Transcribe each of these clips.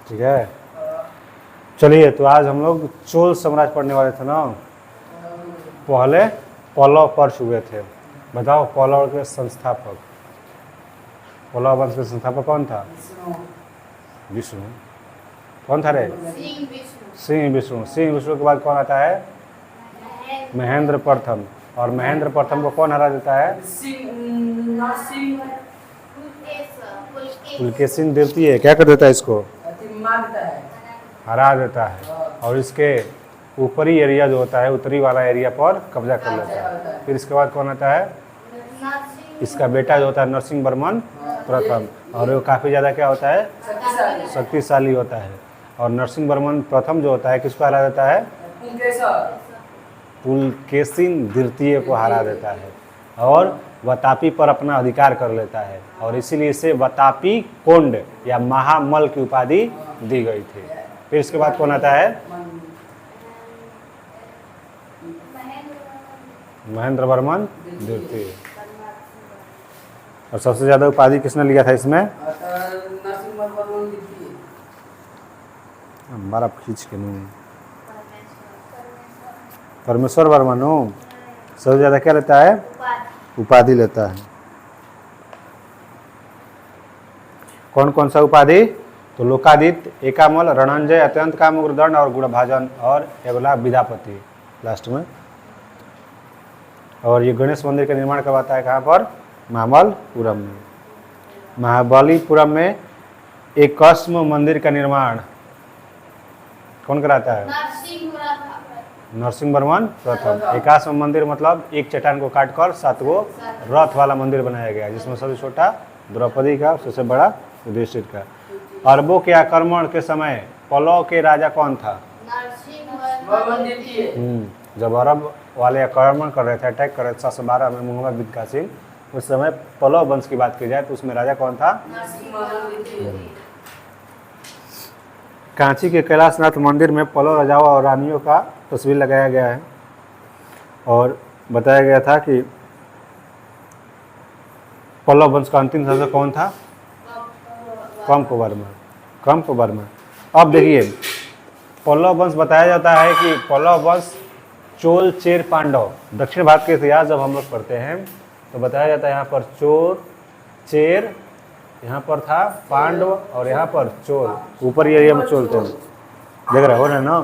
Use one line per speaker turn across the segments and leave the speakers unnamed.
ठीक है। चलिए, तो आज हम लोग चोल साम्राज्य पढ़ने वाले थे ना। पहले पल्लव पढ़ चुके थे। बताओ, पल्लव के संस्थापक, पल्लव वंश के संस्थापक कौन था? विष्णु। कौन था रे? सिंह विष्णु। सिंह विष्णु के बाद कौन आता है? महेंद्र प्रथम। और महेंद्र प्रथम को कौन हरा देता है? पुलकेशिन द्वितीय क्या कर देता है? इसको हरा देता है और इसके ऊपरी एरिया जो होता है, उत्तरी वाला एरिया पर कब्जा कर लेता है। फिर इसके बाद कौन आता है? इसका बेटा जो होता है नरसिंह वर्मन प्रथम, और वो काफ़ी ज़्यादा क्या होता है? शक्तिशाली होता है। और नरसिंह वर्मन प्रथम जो होता है किसको हरा देता है? पुलकेशिन द्वितीय को हरा देता है और वातापी पर अपना अधिकार कर लेता है, और इसीलिए इसे वातापी कोंड या महामल की उपाधि दी गई थी। फिर इसके बाद कौन आता है? महेंद्र वर्मन द्वितीय। और सबसे ज्यादा उपाधि किसने लिया था इसमें? हमारा खींच के नहीं, परमेश्वर वर्मन सबसे ज्यादा क्या लेता है? उपाधि लेता है। कौन कौन सा उपाधि? तो लोकादित्य, एकामल, रणंजय, अत्यंत काम, उग्रदंड और गुणभाजन, और अगला विद्यापति लास्ट में। और ये गणेश मंदिर का निर्माण करवाता है कहाँ पर? महाबलीपुरम में। महाबलीपुरम में एकस्म मंदिर का निर्माण कौन कराता है? नरसिंह वर्मन प्रथम। एकास्म मंदिर मतलब एक चट्टान को काटकर 7 गो रथ वाला मंदिर बनाया गया, जिसमें सबसे छोटा द्रौपदी का, सबसे बड़ा युधिष्ठिर का। अरबों के आक्रमण के समय पल्लव के राजा कौन था? जब अरब वाले आक्रमण कर रहे थे, अटैक कर रहे थे 712 में मोहम्मद बिन कासिम, उस समय पल्लव वंश की बात की जाए तो उसमें राजा कौन था? कांची के कैलाशनाथ मंदिर में पल्लव राजाओं और रानियों का तस्वीर लगाया गया है, और बताया गया था कि पल्लव वंश का अंतिम शासक कौन था? कंपवर्मन। कंपवर्मन। अब देखिए, पल्लव वंश बताया जाता है कि पल्लव वंश चोल, चेर, पांडव, दक्षिण भारत के इतिहास जब हम लोग पढ़ते हैं तो बताया जाता है यहाँ पर चोर, चेर, यहाँ पर था पांडव, और यहाँ पर चोल, ऊपर एरिया में चोल थे, देख रहे हो ना।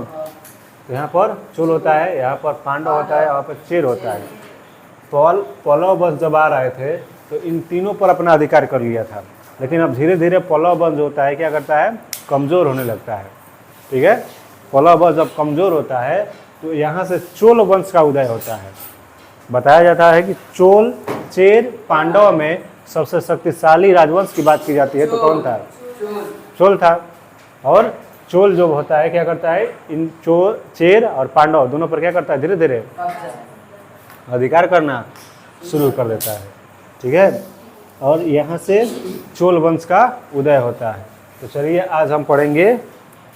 तो यहाँ पर चोल होता है, यहाँ पर पांडव होता है, यहाँ पर चेर होता है। पल्लव वंश जब आ रहे थे तो इन तीनों पर अपना अधिकार कर लिया था, लेकिन अब धीरे धीरे पल्लव वंश होता है क्या करता है? कमज़ोर होने लगता है। ठीक है, पल्लव वंश जब कमज़ोर होता है तो यहाँ से चोल वंश का उदय होता है। बताया जाता है कि चोल, चेर, पांडव में सबसे शक्तिशाली राजवंश की बात की जाती है तो कौन था? चोल था। और चोल जो होता है क्या करता है? इन चेर और पांडव दोनों पर क्या करता है? धीरे धीरे अधिकार करना शुरू कर देता है। ठीक है, और यहाँ से चोल वंश का उदय होता है। तो चलिए आज हम पढ़ेंगे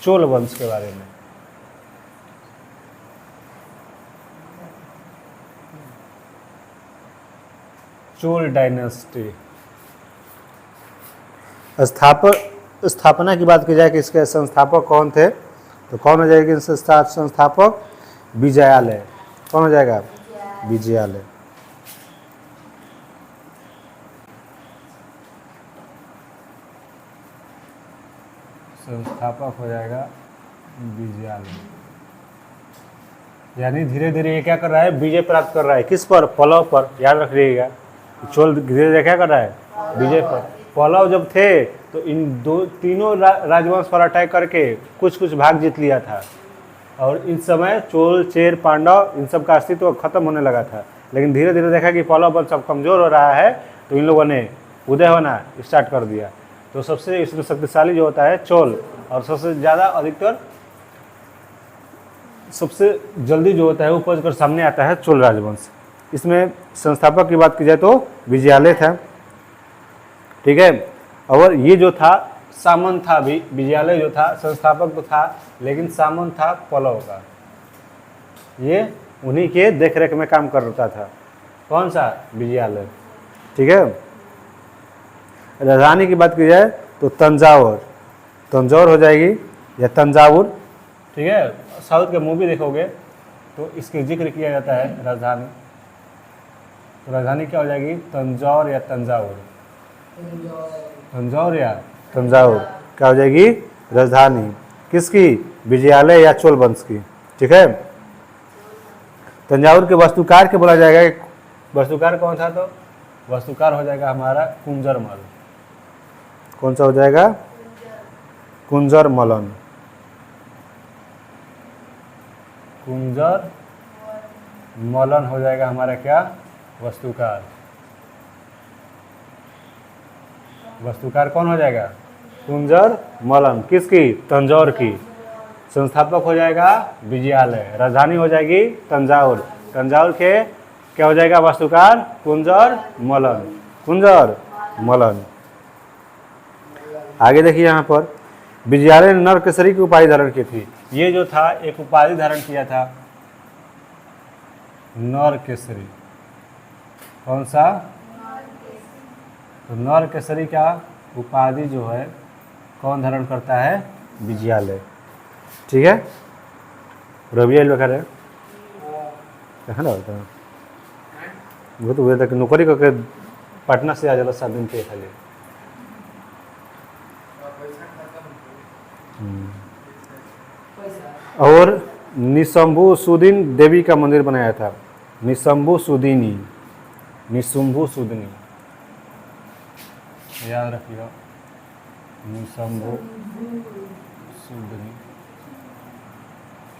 चोल वंश के बारे में। चोल डायनेस्टी। स्थापना की बात की जाए कि इसके संस्थापक कौन थे, तो कौन हो जाएगा इनसे संस्थापक? विजयालय। कौन हो जाएगा? विजयालय। संस्थापक हो जाएगा विजयालय। यानी धीरे धीरे ये क्या कर रहा है? विजय प्राप्त कर रहा है। किस पर? पल्लव पर। याद रखिएगा, चोल धीरे धीरे क्या कर रहा है? विजय पर। पल्लव जब थे तो इन तीनों राजवंश पर अटैक करके कुछ कुछ भाग जीत लिया था, और इन समय चोल, चेर, पांडव इन सब का अस्तित्व खत्म होने लगा था। लेकिन धीरे धीरे देखा कि पल्लव वंश अब कमज़ोर हो रहा है, तो इन लोगों ने उदय होना स्टार्ट कर दिया। तो सबसे इसमें शक्तिशाली जो होता है चोल, और सबसे ज़्यादा अधिकतर सबसे जल्दी जो होता है उपज कर सामने आता है चोल राजवंश। इसमें संस्थापक की बात की जाए तो विजयालय था। ठीक है, और ये जो था सामंत था भी। विजयालय जो था संस्थापक तो था, लेकिन सामंत था पल्लव का। ये उन्हीं के देखरेख में काम करता था। कौन सा? विजयालय। ठीक है, राजधानी की बात की जाए तो तंजावर। तंजौर हो जाएगी या तंजावुर। ठीक है, साउथ के मूवी देखोगे तो इसके जिक्र किया जाता है राजधानी, तो राजधानी क्या हो जाएगी, तंजौर या तंजावुर। तंजौर या तंजावुर क्या हो जाएगी, राजधानी किसकी, विजयालय या चोल वंश की। ठीक है, तंजावुर के वास्तुकार के बोला जाएगा, वास्तुकार कौन था, तो वास्तुकार हो जाएगा हमारा कुंजरमल। कौन सा हो जाएगा, कुंजरमलन। कुंजरमलन हो जाएगा हमारा क्या, वास्तुकार। वास्तुकार कौन हो जाएगा, कुंजरमलन किसकी, तंजौर की। संस्थापक हो जाएगा विजयालय, राजधानी हो जाएगी तंजावुर, तंजावुर के क्या हो जाएगा वास्तुकार, कुंजरमलन, कुंजरमलन। आगे देखिए यहाँ पर विजयालय ने नरकेसरी की उपाधि धारण की थी। ये जो था एक उपाधि धारण किया था नरकेसरी, कौन सा, तो नरकेसरी का उपाधि जो है कौन धारण करता है, विजयालय। ठीक है, रवि वगैरह है ना, वो तो तक नौकरी करके पटना से आ जाला 7 दिन पे खाली। और निशंभु सुदीन देवी का मंदिर बनाया था, निशंभु सुदीनी, निशंभु सुदनी, याद रखिएगा, निशंभु सुदनी।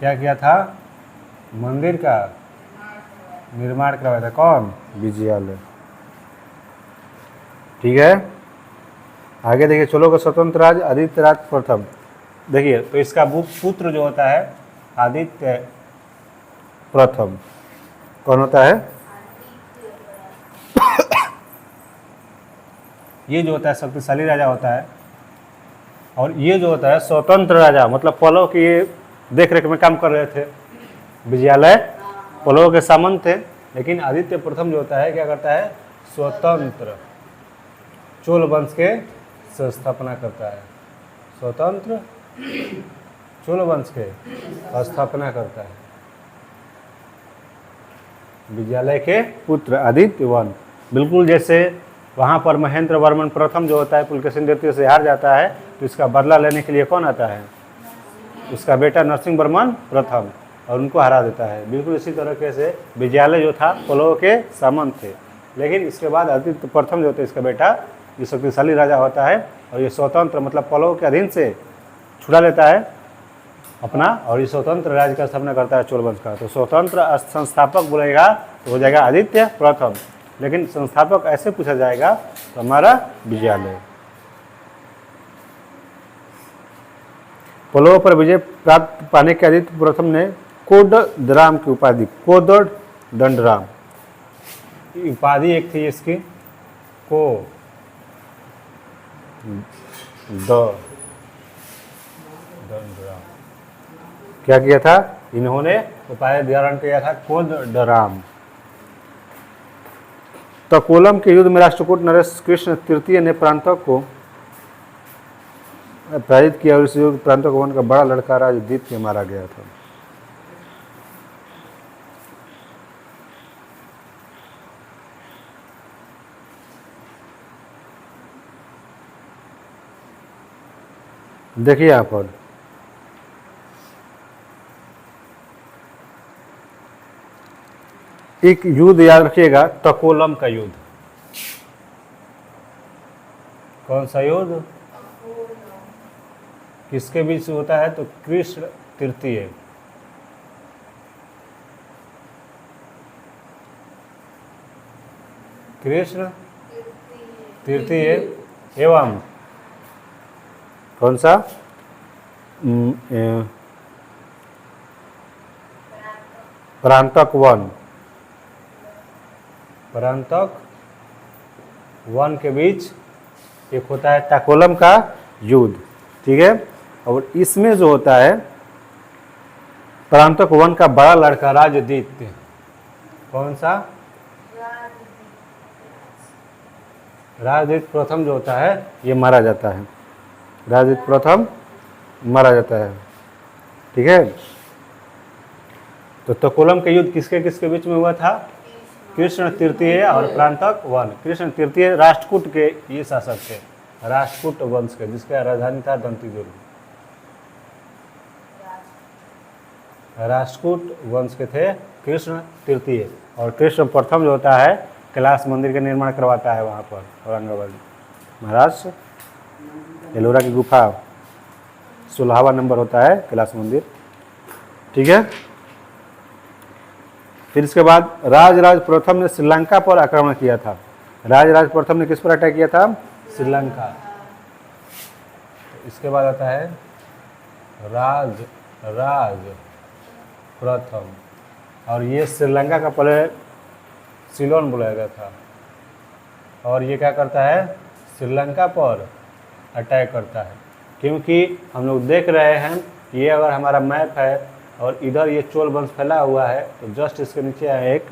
क्या किया था, मंदिर का निर्माण करवाया था, कौन, विजयालय। ठीक है, आगे देखिए चलो का स्वतंत्र राज आदित्य राज प्रथम। देखिए तो इसका पुत्र जो होता है आदित्य प्रथम, कौन होता है, ये जो होता है शक्तिशाली राजा होता है, और ये जो होता है स्वतंत्र राजा, मतलब पल्लव की ये देख रेख में काम कर रहे थे। विजयालय पल्लव के सामंत थे, लेकिन आदित्य प्रथम जो होता है क्या करता है, स्वतंत्र चोल वंश के स्थापना करता है, स्वतंत्र चोल वंश के स्थापना करता है। विजयालय के पुत्र आदित्य वन, बिल्कुल जैसे वहाँ पर महेंद्र वर्मन प्रथम जो होता है पुलकेशिन द्वितीय से हार जाता है, तो इसका बदला लेने के लिए कौन आता है, उसका बेटा नरसिंह वर्मन प्रथम, और उनको हरा देता है। बिल्कुल इसी तरीके से विजयालय जो था पल्लव के सामंत थे, लेकिन इसके बाद आदित्य प्रथम जो होता है इसका बेटा, ये शक्तिशाली राजा होता है, और ये स्वतंत्र मतलब पल्लव के अधीन से छुड़ा लेता है अपना, और ये स्वतंत्र राज्य का स्थापना करता है चोल वंश का। तो स्वतंत्र संस्थापक बोलेगा तो हो जाएगा आदित्य प्रथम, लेकिन संस्थापक ऐसे पूछा जाएगा तो हमारा विजयालय। पल्लव पर विजय प्राप्त पाने के आदित्य प्रथम ने कोदंडराम की उपाधि, कोदंडराम उपाधि एक थी इसकी, को दंडराम, क्या किया था, इन्होंने उपाधि धारण किया था कोदंडराम। तकोलम के युद्ध में राष्ट्रकूट नरेश कृष्ण तृतीय ने प्रांतक को पराजित किया, और इस युद्ध प्रांतक वन का बड़ा लड़का राजदीप्य मारा गया था। देखिए यहाँ पर एक युद्ध याद रखिएगा, तकोलम का युद्ध। कौन सा युद्ध, किसके बीच होता है, तो कृष्ण तृतीय, कृष्ण तृतीय एवं कौन सा, प्रांतक वन, प्रांतक वन के बीच एक होता है तकोलम का युद्ध। ठीक है, और इसमें जो होता है प्रांतक वन का बड़ा लड़का राजदीत्य, कौन सा, राजदीत्य प्रथम जो होता है ये मारा जाता है, राजदीत्य प्रथम मारा जाता है। ठीक है, तो तकोलम का युद्ध किसके किसके बीच में हुआ था? कृष्ण तृतीय और प्रांतक वन। कृष्ण तृतीय राष्ट्रकूट के ये शासक थे, राष्ट्रकूट वंश के, जिसका राजधानी था दंतीदुर्ग। राष्ट्रकूट वंश के थे कृष्ण तृतीय। और कृष्ण प्रथम जो होता है कैलाश मंदिर का निर्माण करवाता है वहाँ पर औरंगाबाद महाराष्ट्र। एलोरा की गुफा 16वां नंबर होता है कैलाश मंदिर। ठीक है, फिर इसके बाद राजराज प्रथम ने श्रीलंका पर आक्रमण किया था। राजराज प्रथम ने किस पर अटैक किया था? श्रीलंका। इसके बाद आता है राज प्रथम, और ये श्रीलंका का पहले सिलोन बुलाया गया था। और ये क्या करता है? श्रीलंका पर अटैक करता है, क्योंकि हम लोग देख रहे हैं ये अगर हमारा मैप है और इधर ये चोल वंश फैला हुआ है, तो जस्ट इसके नीचे है एक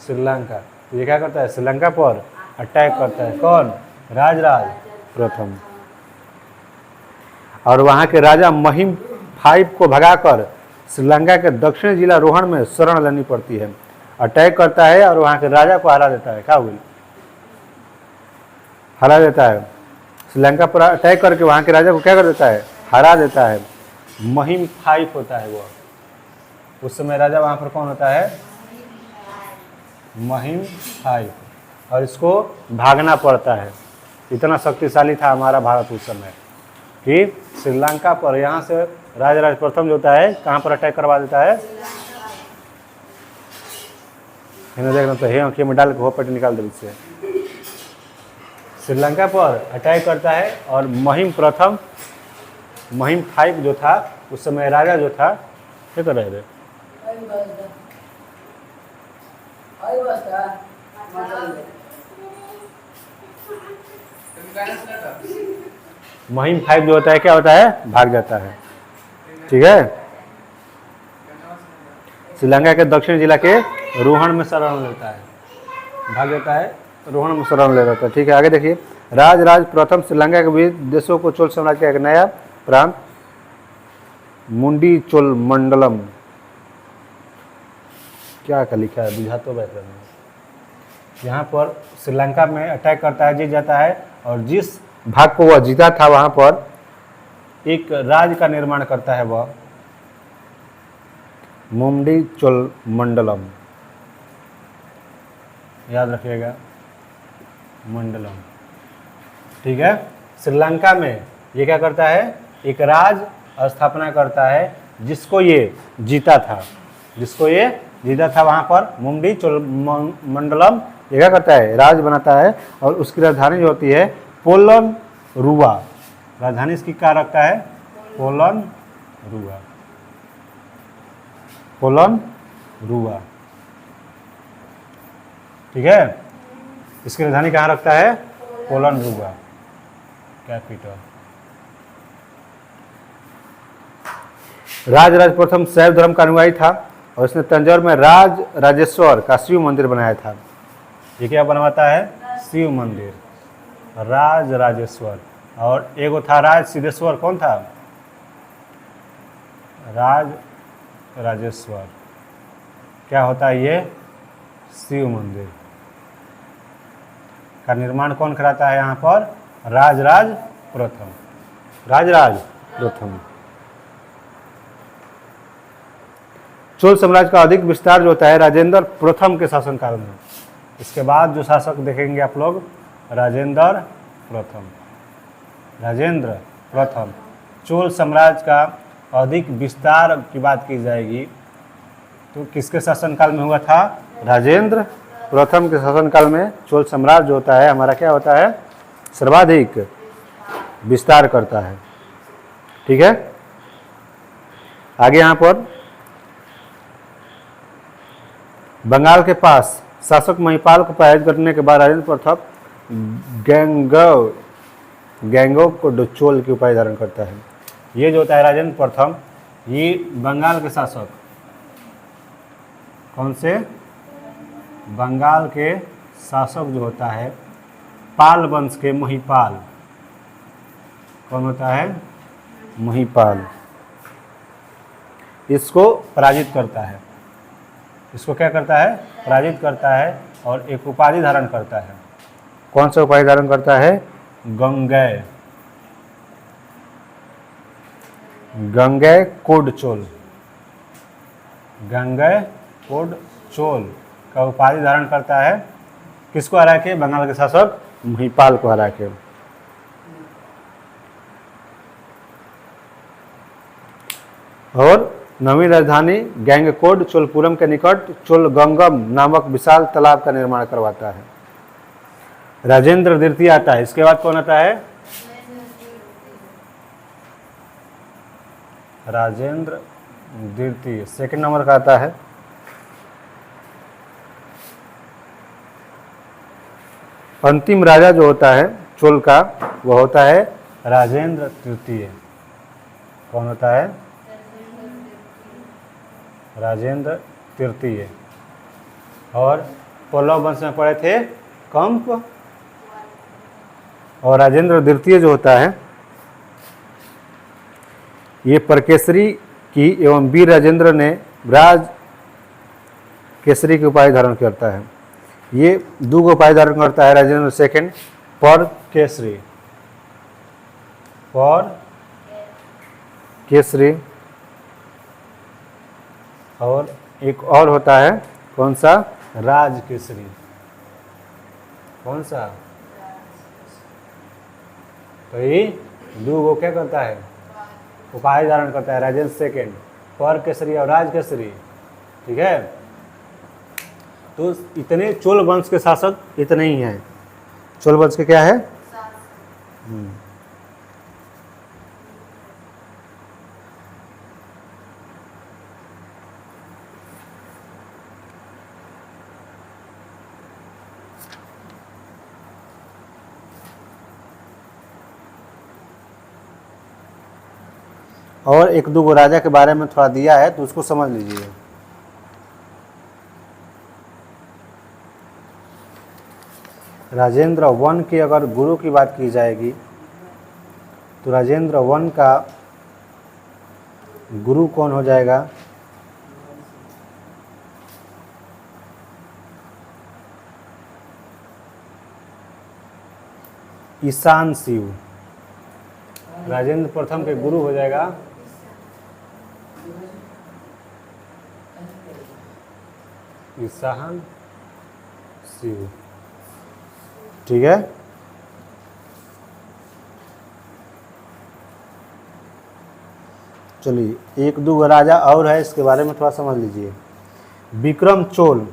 श्रीलंका। तो ये क्या करता है? श्रीलंका पर अटैक करता है। कौन? राजराज प्रथम। और वहाँ के राजा महिम V को भगाकर श्रीलंका के दक्षिणी जिला रोहण में शरण लेनी पड़ती है। अटैक करता है और वहाँ के राजा को हरा देता है। क्या हुई? हरा देता है। श्रीलंका पर अटैक करके वहाँ के राजा को क्या कर देता है? हरा देता है। महिम V होता है वो। उस समय राजा वहाँ पर कौन होता है? महिम V। और इसको भागना पड़ता है। इतना शक्तिशाली था हमारा भारत उस समय कि श्रीलंका पर यहाँ से राजराज प्रथम जो होता है कहाँ पर अटैक करवा देता है? देखना तो है आँखियों में डाल के हो पेट निकाल दे इससे। श्रीलंका पर अटैक करता है और महिम V जो था उस समय राजा जो था क्या कर रहे थे? महिम V जो होता है क्या होता है? भाग जाता है। ठीक है, श्रीलंका के दक्षिण जिला के रोहण में शरण लेता है, भाग जाता है, रोहण में शरण ले जाता है। ठीक है, आगे देखिए। राजराज प्रथम श्रीलंका के विविध देशों को चोल साम्राज्य का एक नया प्रांत मुंडी चोल मंडलम, क्या का लिखा है बुझा तो बैठ रहा। यहाँ पर श्रीलंका में अटैक करता है, जीत जाता है, और जिस भाग को वह जीता था वहाँ पर एक राज का निर्माण करता है वह मुंडी चोल मंडलम, याद रखिएगा मंडलम। ठीक है, श्रीलंका में ये क्या करता है? एक राज स्थापना करता है जिसको ये जीता था, वहाँ पर मुंडी चोल मंडलम। ये क्या करता है? राज बनाता है, और उसकी राजधानी जो होती है पोलन रुआ। राजधानी इसकी क्या रखता है? पोलन रुआ। ठीक है, इसकी राजधानी कहाँ रखता है? पोलन रुआ कैपिटल। राजराज प्रथम शैव धर्म का अनुयायी था और इसने तंजौर में राजेश्वर का शिव मंदिर बनाया था। ये क्या बनवाता है? शिव मंदिर, राजेश्वर। और एगो था राज सिद्धेश्वर। कौन था? राजेश्वर। क्या होता है ये? शिव मंदिर का निर्माण कौन कराता है यहाँ पर? राजराज प्रथम। चोल साम्राज्य का अधिक विस्तार जो होता है राजेंद्र प्रथम के शासनकाल में। इसके बाद जो शासक देखेंगे आप लोग, राजेंद्र प्रथम। चोल साम्राज्य का अधिक विस्तार की बात की जाएगी तो किसके शासनकाल में हुआ था? राजेंद्र प्रथम के शासनकाल में चोल साम्राज्य जो होता है हमारा क्या होता है? सर्वाधिक विस्तार करता है। ठीक है, आगे यहाँ पर बंगाल के पास शासक महिपाल को पराजित करने के बाद राजेंद्र प्रथम गैंगो को चोल की उपाधि धारण करता है। ये जो होता है राजेंद्र प्रथम, ये बंगाल के शासक, कौन से? बंगाल के शासक जो होता है पाल वंश के महिपाल, कौन होता है? महिपाल इसको पराजित करता है। इसको क्या करता है? पराजित करता है और एक उपाधि धारण करता है। कौन सा उपाधि धारण करता है? गंगेय। गंगेय कोडचोल। गंगेय कोडचोल का उपाधि धारण करता है। किसको हरा के? बंगाल के शासक महिपाल को हरा के। और नवी राजधानी गंगैकोंड चोलपुरम के निकट चोलगंगम नामक विशाल तालाब का निर्माण करवाता है। राजेंद्र द्वितीय आता है। इसके बाद कौन आता है? राजेंद्र द्वितीय सेकंड नंबर का आता है। अंतिम राजा जो होता है चोल का वह होता है राजेंद्र तृतीय। कौन होता है? राजेंद्र तृतीय। और पल्लव वंश में पड़े थे कंप। और राजेंद्र द्वितीय जो होता है ये परकेसरी की एवं वीर राजेंद्र ने राज केसरी की उपाधि धारण करता है। ये दो उपाधि धारण करता है राजेंद्र सेकंड पर केसरी। पर केसरी। और एक और होता है कौन सा? राज केसरी। कौन सा? तो ये दो गो क्या करता है? उपाधि धारण करता है। राजेंद्र सेकंड पर केसरी और राज केसरी। ठीक है, तो इतने चोल वंश के शासक इतने ही हैं। चोल वंश के क्या है? और एक दो राजा के बारे में थोड़ा दिया है तो उसको समझ लीजिए। राजेंद्र वन की अगर गुरु की बात की जाएगी तो राजेंद्र वन का गुरु कौन हो जाएगा? ईशान शिव। राजेंद्र प्रथम के गुरु हो जाएगा ईशान शिव। ठीक है, चलिए एक दो राजा और है इसके बारे में थोड़ा समझ लीजिए। विक्रम चोल।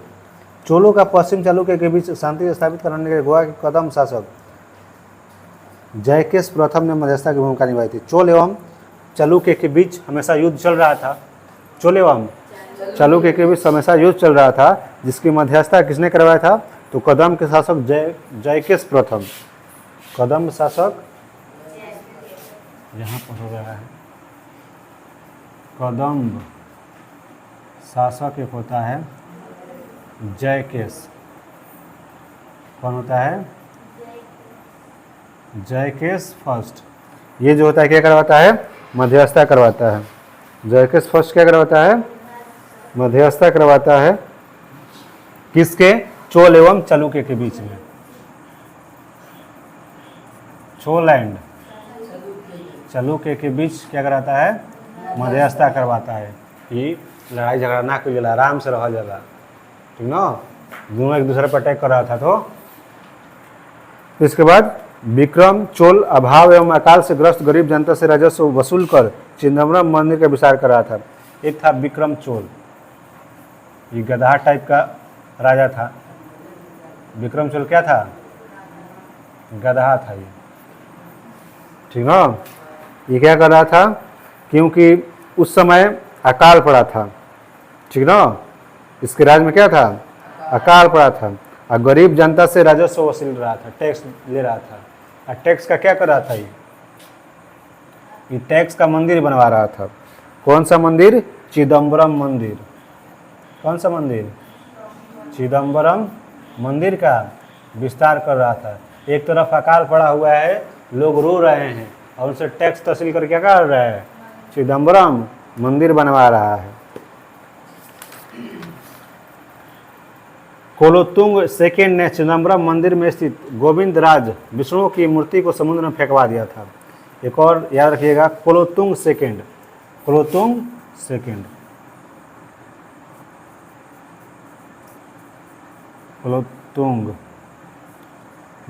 चोलों का पश्चिम चालुक्य के बीच शांति स्थापित करने के लिए गोवा के कदम शासक जयकेश प्रथम ने मध्यस्थता की भूमिका निभाई थी। चोल एवं चालुक्य के बीच हमेशा युद्ध चल रहा था। चोल एवं चालुक्य के बीच हमेशा युद्ध चल रहा था, जिसकी मध्यस्थता किसने करवाया था? तो कदम के शासक जयकेश प्रथम। कदम शासक यहाँ पर हो रहा है कदम्ब शासक एक होता है जयकेश। कौन होता है? जयकेश फर्स्ट। ये जो होता है क्या करवाता है? मध्यस्थता करवाता है। जयकेश फर्स्ट क्या करवाता है? मध्यस्थता करवाता है। किसके? चोल एवं चालुक्य के बीच में। चोल एंड चालुक्य के बीच क्या कराता है? मध्यस्थता करवाता है। ये लड़ाई झगड़ा ना कर जाला, आराम से रह जाला। ठीक ना, दोनों एक दूसरे पर अटैक कर रहा था। तो इसके बाद विक्रम चोल अभाव एवं अकाल से ग्रस्त गरीब जनता से राजस्व वसूल कर चिदम्बरम मंदिर का विस्तार कर रहा था। एक था विक्रम चोल, ये गधा टाइप का राजा था। विक्रम चोल क्या था? गधा था ये। ठीक ना, ये क्या कर रहा था? क्योंकि उस समय अकाल पड़ा था। ठीक ना, इसके राज्य में क्या था? अकाल पड़ा था और गरीब जनता से राजस्व वसूल रहा था, टैक्स ले रहा था। और टैक्स का क्या कर रहा था? ये टैक्स का मंदिर बनवा रहा था। कौन सा मंदिर? चिदम्बरम मंदिर। कौन सा मंदिर? चिदम्बरम मंदिर का विस्तार कर रहा था। एक तरफ अकाल पड़ा हुआ है, लोग रो रहे हैं, और उनसे टैक्स तहसील करके क्या कर रहा है, चिदम्बरम मंदिर बनवा रहा है। कोलोतुंग सेकेंड ने चिदम्बरम मंदिर में स्थित गोविंद राज विष्णु की मूर्ति को समुद्र में फेंकवा दिया था। एक और याद रखिएगा, कोलोतुंग सेकेंड, कोलोतुंग सेकेंड, कोलोतुंग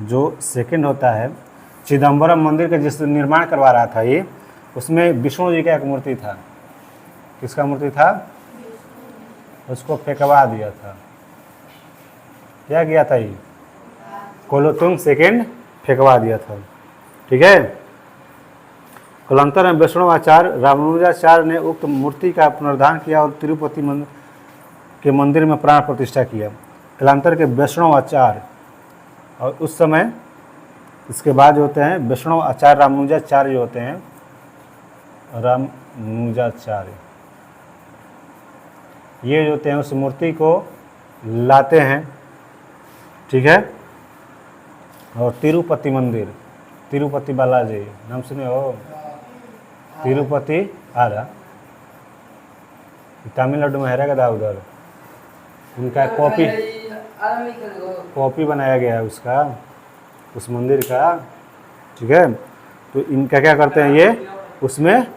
जो सेकेंड होता है, चिदम्बरम मंदिर का जिस निर्माण करवा रहा था ये, उसमें विष्णु जी का एक मूर्ति था। किसका मूर्ति था? उसको फेंकवा दिया था। क्या किया था ये? कोलोतुंग सेकेंड फेंकवा दिया था। ठीक है। कालांतर में वैष्णवाचार्य रामानुजाचार्य ने उक्त मूर्ति का पुनरुद्धार किया और तिरुपति के मंदिर में प्राण प्रतिष्ठा किया। कालांतर के वैष्णवाचार्य, और उस समय इसके बाद जो होते हैं वैष्णवाचार्य रामानुजाचार्य जो होते हैं, रामानुजाचार्य, ये जो होते हैं उस मूर्ति को लाते हैं। ठीक है। और तिरुपति मंदिर, तिरुपति बालाजी नाम सुने हो? तिरुपति आ रहा, तमिलनाडु में है का उधर, उनका कॉपी बनाया गया है उसका, उस मंदिर का। ठीक है। तो इनका क्या करते हैं, ये उसमें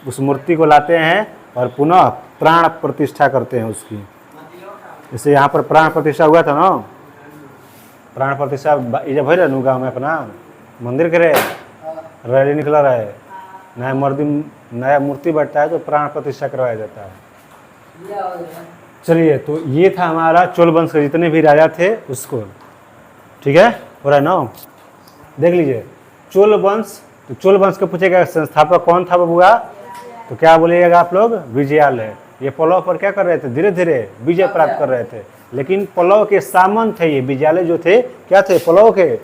उस मूर्ति को लाते हैं और पुनः प्राण प्रतिष्ठा करते हैं उसकी। जैसे यहाँ पर प्राण प्रतिष्ठा हुआ था ना, प्राण प्रतिष्ठा जब है ना गाँव में अपना मंदिर करे रैली निकला रहा है, नया मूर्ति बैठता है तो प्राण प्रतिष्ठा करवाया जाता है। चलिए, तो ये था हमारा चोल वंश के जितने भी राजा थे उसको। ठीक है, हो रहा है ना? देख लीजिए चोल वंश, तो चोल वंश को पूछेगा संस्थापक कौन था बबुआ, तो क्या बोलिएगा आप लोग? विजयालय। ये पल्लव पर क्या कर रहे थे? धीरे धीरे विजय प्राप्त कर रहे थे, लेकिन पल्लव के सामंत थे ये। विजयालय जो थे क्या थे? पल्लव के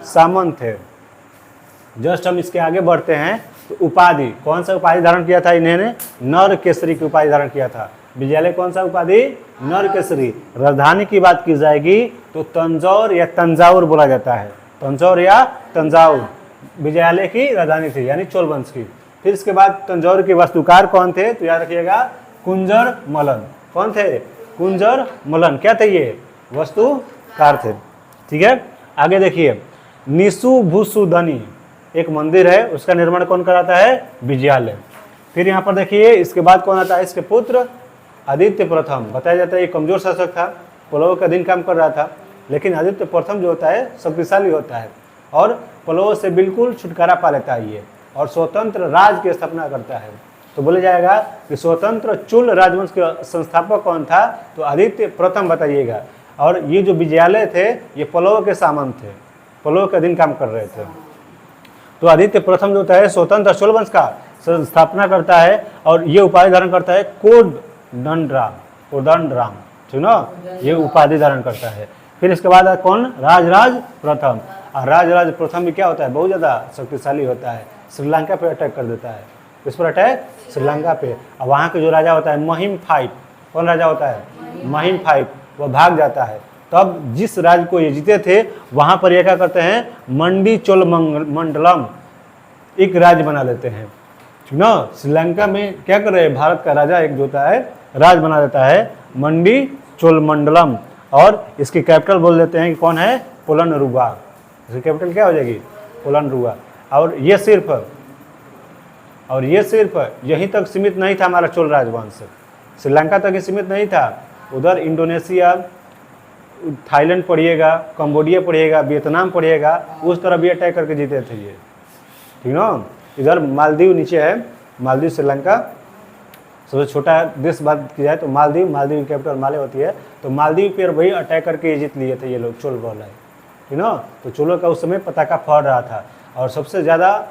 सामंत थे। जस्ट हम इसके आगे बढ़ते हैं तो उपाधि, कौन सा उपाधि धारण किया था इन्होंने? नर केसरी की उपाधि धारण किया था। विजयालय कौन सा उपाधि? नर केसरी। राजधानी की बात की जाएगी तो तंजौर या तंजाउर बोला जाता है, तंजौर या तंजाउर विजयालय की राजधानी थी, यानी चोल वंश की। फिर इसके बाद तंजौर के वास्तुकार कौन थे? तो याद रखिएगा कुंजर मलन। कौन थे? कुंजर मलन। क्या थे ये? वास्तुकार थे। ठीक है। आगे देखिए, निशु भूसुधनी एक मंदिर है, उसका निर्माण कौन कराता है? विजयालय। फिर यहाँ पर देखिए इसके बाद कौन आता है? इसके पुत्र आदित्य प्रथम। बताया जाता है ये कमजोर शासक था, पल्लव का दिन काम कर रहा था, लेकिन आदित्य प्रथम जो होता है शक्तिशाली होता है और पल्लव से बिल्कुल छुटकारा पा लेता है ये, और स्वतंत्र राज की स्थापना करता है। तो बोला जाएगा कि स्वतंत्र चोल राजवंश के संस्थापक कौन था? तो आदित्य प्रथम बताइएगा। और ये जो विजयालय थे ये पल्लव के सामंत थे, पल्लव का दिन काम कर रहे थे। तो आदित्य प्रथम जो होता है स्वतंत्र चोल वंश का स्थापना करता है और ये उपाधि धारण करता है कोदंडराम, कोदंडराम। ठीक ना, ये उपाधि धारण करता है। फिर इसके बाद कौन? राजराज प्रथम। और राजराज प्रथम भी क्या होता है? बहुत ज़्यादा शक्तिशाली होता है, श्रीलंका पे अटैक कर देता है। किस पर अटैक? श्रीलंका पे। और वहाँ के जो राजा होता है महिम फाइव, कौन राजा होता है? महिम फाइव। वह भाग जाता है। तब जिस राज्य को ये जीते थे वहाँ पर ये क्या करते हैं? मंडी चोल मंडलम एक राज्य बना लेते हैं। ठीक ना, श्रीलंका में क्या कर रहे हैं? भारत का राजा एक जो होता है राज बना देता है मंडी चोल मंडलम, और इसकी कैपिटल बोल देते हैं कि कौन है? पोलनरुवा। इसकी कैपिटल क्या हो जाएगी? पोलनरुवा। और ये सिर्फ यहीं तक सीमित नहीं था हमारा चोल राजवंश, श्रीलंका तक ही सीमित नहीं था। उधर इंडोनेशिया, थाईलैंड पढ़िएगा, कंबोडिया पढ़िएगा, वियतनाम पढ़िएगा, उस तरह भी अटैक करके जीते थे ये। ठीक ना, इधर मालदीव नीचे है, मालदीव श्रीलंका सबसे छोटा देश बात की जाए तो मालदीव की कैपिटल माले होती है, तो मालदीव पर वही अटैक करके जीत लिए थे ये लोग, चोल बोला है। ठीक ना, तो चोलों का उस समय पताका फहर रहा था। और सबसे ज़्यादा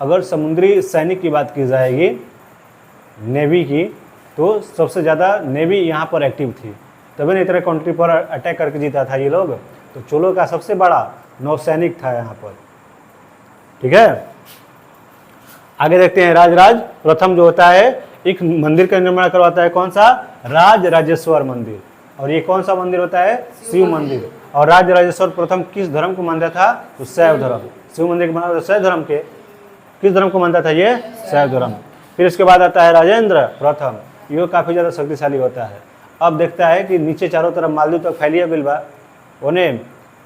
अगर समुद्री सैनिक की बात की जाएगी नेवी की, तो सबसे ज़्यादा नेवी यहाँ पर एक्टिव थी, तभी ना इतने कंट्री पर अटैक करके जीता था ये लोग। तो चोलों का सबसे बड़ा नौसैनिक था यहाँ पर। ठीक है, आगे देखते हैं। राजराज प्रथम जो होता है एक मंदिर का निर्माण करवाता है, कौन सा? राज राजेश्वर मंदिर। और ये कौन सा मंदिर होता है? शिव मंदिर। और राज राजेश्वर प्रथम किस धर्म को मानता था? तो शैव धर्म। शिव मंदिर के बना शैव धर्म के। किस धर्म को मानता था ये? शैव धर्म। फिर इसके बाद आता है राजेंद्र प्रथम, ये काफ़ी ज़्यादा शक्तिशाली होता है। अब देखता है कि नीचे चारों तरफ मालदीव तक फैलिए बिल बा, उन्हें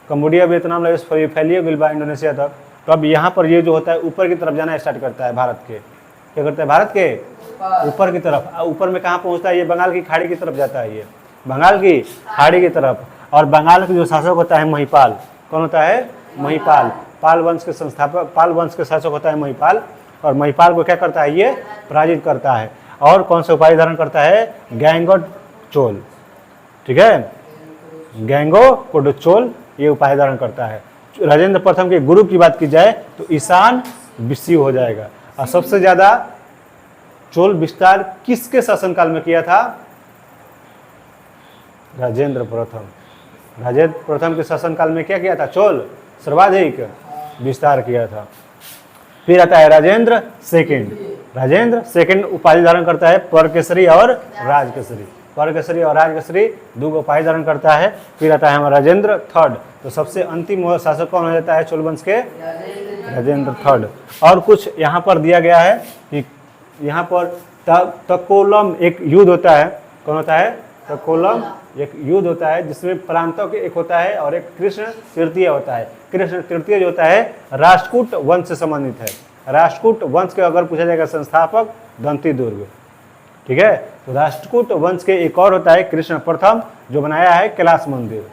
कम्बोडिया वियतनाम लाओस फैलिए बिल बा इंडोनेशिया तक। तो अब यहाँ पर ये जो होता है ऊपर की तरफ जाना स्टार्ट करता है भारत के। क्या करता है? भारत के ऊपर की तरफ। ऊपर में कहाँ पहुँचता है? ये बंगाल की खाड़ी की तरफ जाता है, ये बंगाल की खाड़ी की तरफ। और बंगाल का जो शासक होता है महिपाल, कौन होता है? महिपाल। पाल वंश के संस्थापक, पाल वंश के शासक होता है महिपाल। और महिपाल को क्या करता है? ये पराजित करता है। और कौन सा उपाधि धारण करता है? गैंगो चोल। ठीक है, गैंगो चोल ये उपाधि धारण करता है। राजेंद्र प्रथम के गुरु की बात की जाए तो ईशान विष्णु हो जाएगा। और सबसे ज़्यादा चोल विस्तार किसके शासनकाल में किया था? राजेंद्र प्रथम। राजेंद्र प्रथम के शासनकाल में क्या किया था? चोल सर्वाधिक विस्तार किया था। फिर आता है राजेंद्र सेकंड। राजेंद्र सेकंड उपाधि धारण करता है परकेसरी और राजकेसरी। परकेसरी और राजकेसरी दो उपाधि धारण करता है। फिर आता है हमारा राजेंद्र थर्ड। तो सबसे अंतिम शासक कौन हो जाता है चोल वंश के? राजेंद्र थर्ड। और कुछ यहाँ पर दिया गया है कि यहाँ पर तकोलम एक युद्ध होता है। कौन होता है? तकोलम एक युद्ध होता है जिसमें प्रांतों के एक होता है और एक कृष्ण तृतीय होता है। कृष्ण तृतीय जो होता है राष्ट्रकूट वंश से संबंधित है। राष्ट्रकूट वंश के अगर पूछा जाएगा संस्थापक दंती दुर्ग। ठीक है, तो राष्ट्रकूट वंश के एक और होता है कृष्ण प्रथम, जो बनाया है कैलाश मंदिर।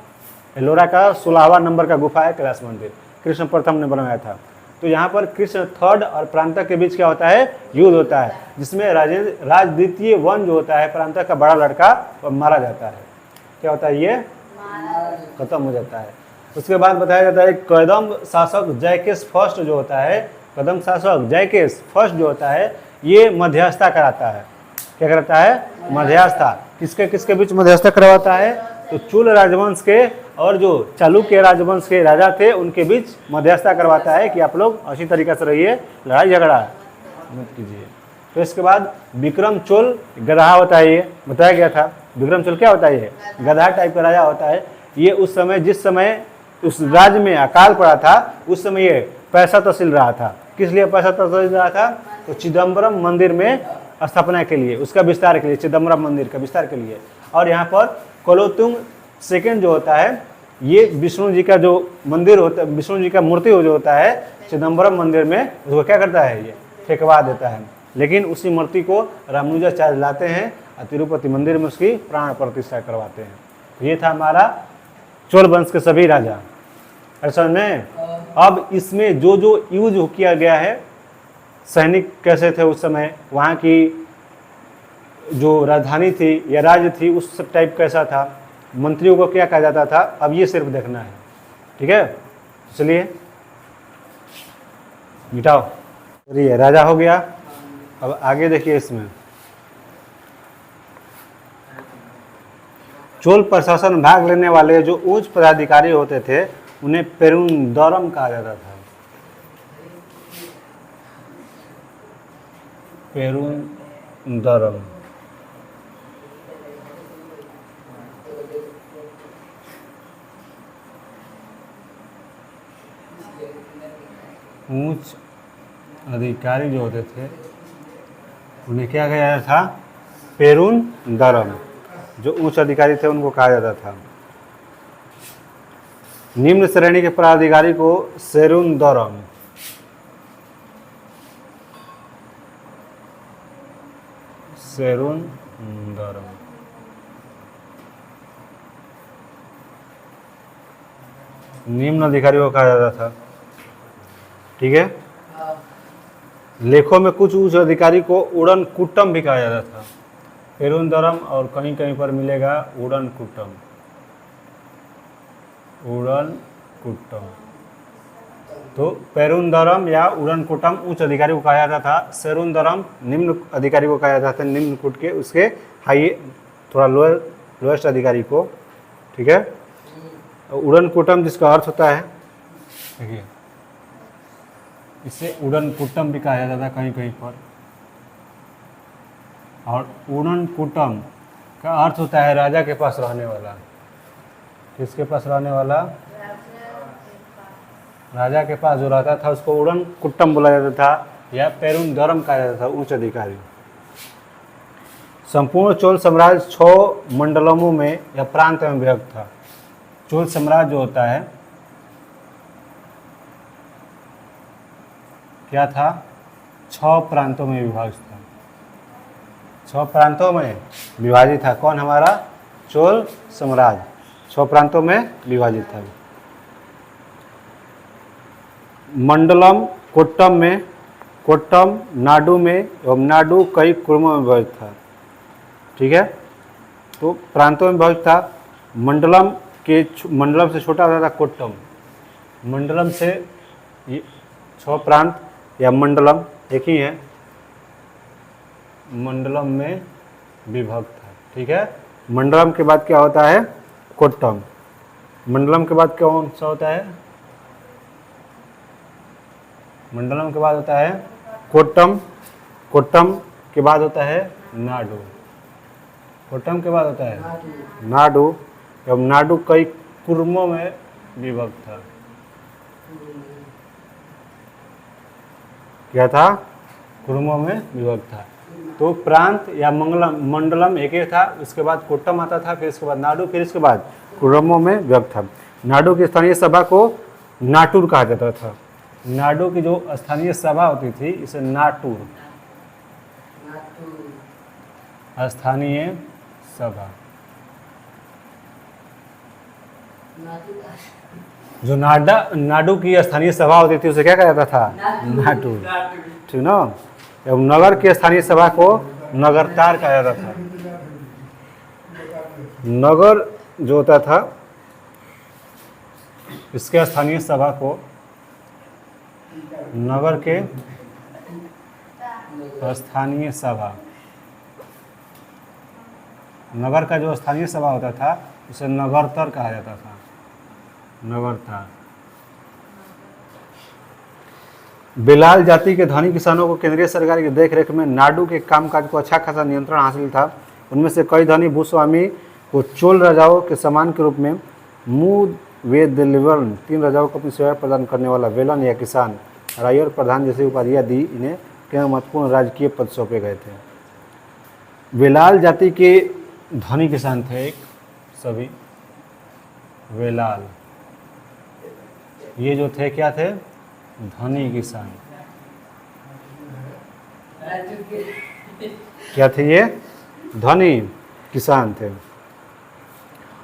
एलोरा का 16वां नंबर का गुफा है कैलाश मंदिर, कृष्ण प्रथम ने बनाया था। तो यहाँ पर कृष्ण थर्ड और प्रांतक के बीच क्या होता है? युद्ध होता है, जिसमें राज द्वितीय वन जो होता है प्रांतक का बड़ा लड़का वो मारा जाता है। क्या होता है? ये खत्म हो जाता है। उसके बाद बताया जाता है कदम शासक जयकेश फर्स्ट जो होता है, कदम शासक जयकेश फर्स्ट जो होता है ये मध्यस्थता कराता है। क्या कराता है? मध्यस्थता। किसके किसके बीच मध्यस्थता करवाता है? तो चूल राजवंश के और जो चालुक्य राजवंश के राजा थे उनके बीच मध्यस्थता करवाता है कि आप लोग अच्छी तरीके से रहिए, लड़ाई झगड़ा मत कीजिए। तो इसके बाद विक्रम चोल गधा होता है, ये बताया गया था। विक्रम चोल क्या होता है? ये गधा टाइप का राजा होता है। ये उस समय जिस समय उस राज्य में अकाल पड़ा था उस समय ये पैसा तहसील रहा था। किस लिए पैसा तहसील रहा था? तो चिदम्बरम मंदिर में स्थापना के लिए, उसका विस्तार के लिए, चिदम्बरम मंदिर का विस्तार के लिए। और यहाँ पर कोलोतुंग सेकंड जो होता है ये विष्णु जी का जो मंदिर होता है, विष्णु जी का मूर्ति जो होता है चिदम्बरम मंदिर में, उसको क्या करता है? ये फेंकवा देता है। लेकिन उसी मूर्ति को रामानुजाचार्य लाते हैं और तिरुपति मंदिर में उसकी प्राण प्रतिष्ठा करवाते हैं। तो ये था हमारा चोल वंश के सभी राजा। ऐसा में अब इसमें जो जो यूज किया गया है, सैनिक कैसे थे उस समय, वहाँ की जो राजधानी थी या राज्य थी उस टाइप कैसा था, मंत्रियों को क्या कहा जाता था, अब ये सिर्फ देखना है। ठीक है, चलिए मिटाओ। ये राजा हो गया। अब आगे देखिए, इसमें चोल प्रशासन में भाग लेने वाले जो उच्च पदाधिकारी होते थे उन्हें पेरुंदरम कहा जाता था। पेरुंदरम। उच्च अधिकारी जो होते थे उन्हें क्या कहा जाता था? पेरुंदरम। जो उच्च अधिकारी थे उनको कहा जाता था। निम्न श्रेणी के पदाधिकारी को सेरुंदरम। सेरुंदरम। निम्न अधिकारी को कहा जाता था। ठीक है, लेखों में कुछ उच्च अधिकारी को उड़न कुट्टम भी कहा जाता था। पेरुंदरम और कहीं कहीं पर मिलेगा उड़न कुट्टम। उड़न कुट्टम। तो पेरुंदरम या उड़न कुट्टम उच्च अधिकारी को कहा जाता था। सेरुंदरम निम्न अधिकारी को कहा जाता था, निम्न कुट के उसके हाई थोड़ा लोएस्ट अधिकारी को। ठीक है, उड़न कुट्टम जिसका अर्थ होता है, देखिए इसे उड़न कुट्टम भी कहा जाता था कहीं कहीं पर। और उड़न कुट्टम का अर्थ होता है राजा के पास रहने वाला। किसके पास रहने वाला? राजा के पास जो रहता था उसको उड़न कुट्टम बोला जाता था। या पेरुंदरम कहा जाता था, उच्च अधिकारी। संपूर्ण चोल साम्राज्य 6 मंडलमों में या प्रांत में विभक्त था। चोल साम्राज्य जो होता है क्या था, 6 प्रांतों में विभाजित था। 6 प्रांतों में विभाजित था। कौन? हमारा चोल साम्राज्य 6 प्रांतों में विभाजित था। मंडलम कोट्टम नाडु में एवं नाडु कई कुर्मों में विभाजित था। ठीक है, तो प्रांतों में विभाजित था। मंडलम से छोटा होता था कोट्टम। मंडलम से 6 प्रांत या मंडलम एक ही है, मंडलम में विभक्त है। ठीक है, मंडलम के बाद क्या होता है? कोट्टम। मंडलम के बाद कौन सा होता है? मंडलम के बाद होता है कोट्टम। कोट्टम के बाद होता है नाडु। कोट्टम के बाद होता है नाडु एवं नाडु कई कुर्मों में विभक्त था। क्या था? कुर्मों में विभक्त था। तो प्रांत या मंडलम एक ही था, उसके बाद कोट्टम आता था, फिर इसके बाद नाडु, फिर इसके बाद कुर्मों में विभक्त था। नाडु की स्थानीय सभा को नाटुर कहा जाता था। नाडु की जो स्थानीय सभा होती थी इसे नाटुर, स्थानीय सभा। जो नाडु की स्थानीय सभा होती थी उसे क्या कहा जाता था? नाटुर। ठीक ना। एवं नगर की स्थानीय सभा को नगरतार कहा जाता था। नगर जो होता था इसके स्थानीय सभा को नगर के स्थानीय सभा, नगर का जो स्थानीय सभा होता था उसे नगरतर कहा जाता था। नगरतर। बेलाल जाति के धनी किसानों को केंद्रीय सरकार की देखरेख में नाडु के कामकाज को अच्छा खासा नियंत्रण हासिल था। उनमें से कई धनी भूस्वामी को चोल राजाओं के सम्मान के रूप में वेलन 3 राजाओं को अपनी सेवा प्रदान करने वाला वेलन या किसान, राय और प्रधान जैसी उपाधियां दी। इन्हें कई महत्वपूर्ण राजकीय पद सौंपे गए थे। वेलाल जाति के धनी किसान थे एक सभी वेलाल, ये जो थे क्या थे? धनी किसान। क्या थे ये? धनी किसान थे।